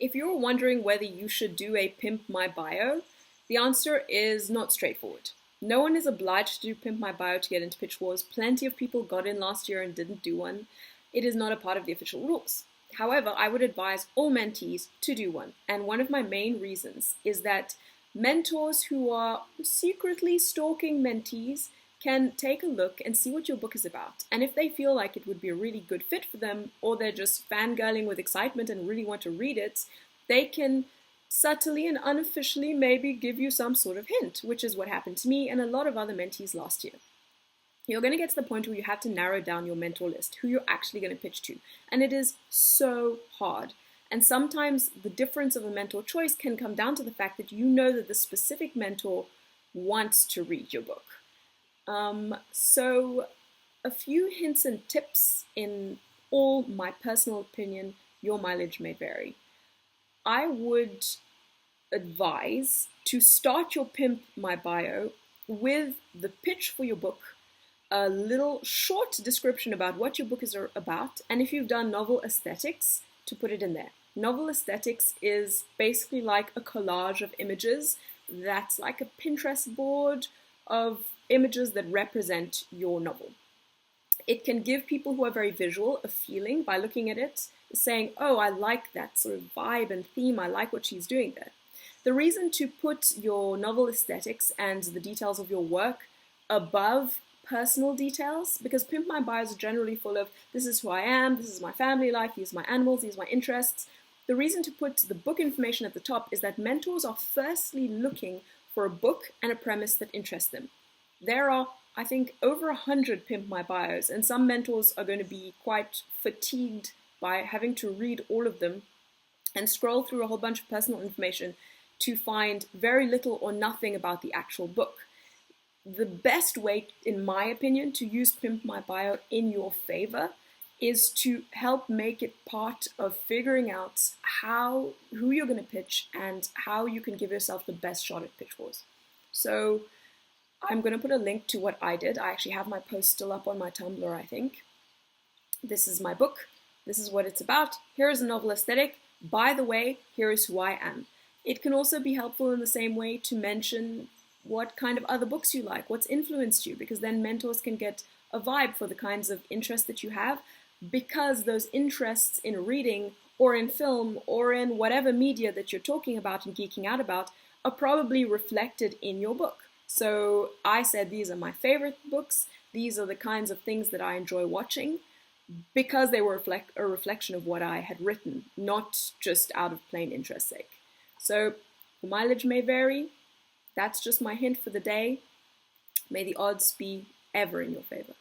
If you're wondering whether you should do a Pimp My Bio, the answer is not straightforward. No one is obliged to do Pimp My Bio to get into pitch wars. Plenty of people got in last year and didn't do one. It is not a part of the official rules. However, I would advise all mentees to do one. And one of my main reasons is that mentors who are secretly stalking mentees can take a look and see what your book is about. And if they feel like it would be a really good fit for them, or they're just fangirling with excitement and really want to read it, they can subtly and unofficially maybe give you some sort of hint, which is what happened to me and a lot of other mentees last year. You're going to get to the point where you have to narrow down your mentor list, who you're actually going to pitch to. And it is so hard. And sometimes the difference of a mentor choice can come down to the fact that you know that the specific mentor wants to read your book. So a few hints and tips. In all my personal opinion, your mileage may vary. I would advise to start your Pimp My Bio with the pitch for your book, a little short description about what your book is about, and if you've done novel aesthetics, to put it in there. Novel aesthetics is basically like a collage of images that's like a Pinterest board of images that represent your novel. It can give people who are very visual a feeling by looking at it, saying, oh, I like that sort of vibe and theme, I like what she's doing there. The reason to put your novel aesthetics and the details of your work above personal details, because Pimp My Bios are generally full of, this is who I am, this is my family life, these are my animals, these are my interests. The reason to put the book information at the top is that mentors are firstly looking for a book and a premise that interests them. There are, I think, over 100 Pimp My Bios, and some mentors are going to be quite fatigued by having to read all of them and scroll through a whole bunch of personal information to find very little or nothing about the actual book. The best way, in my opinion, to use Pimp My Bio in your favor is to help make it part of figuring out who you're going to pitch and how you can give yourself the best shot at pitch wars. So I'm going to put a link to what I did. I actually have my post still up on my Tumblr, I think. This is my book. This is what it's about. Here is a novel aesthetic. By the way, here is who I am. It can also be helpful in the same way to mention what kind of other books you like, what's influenced you, because then mentors can get a vibe for the kinds of interests that you have, because those interests in reading or in film or in whatever media that you're talking about and geeking out about are probably reflected in your book. So I said these are my favorite books, these are the kinds of things that I enjoy watching, because they were a reflection of what I had written, not just out of plain interest sake. So the mileage may vary. That's just my hint for the day. May the odds be ever in your favor.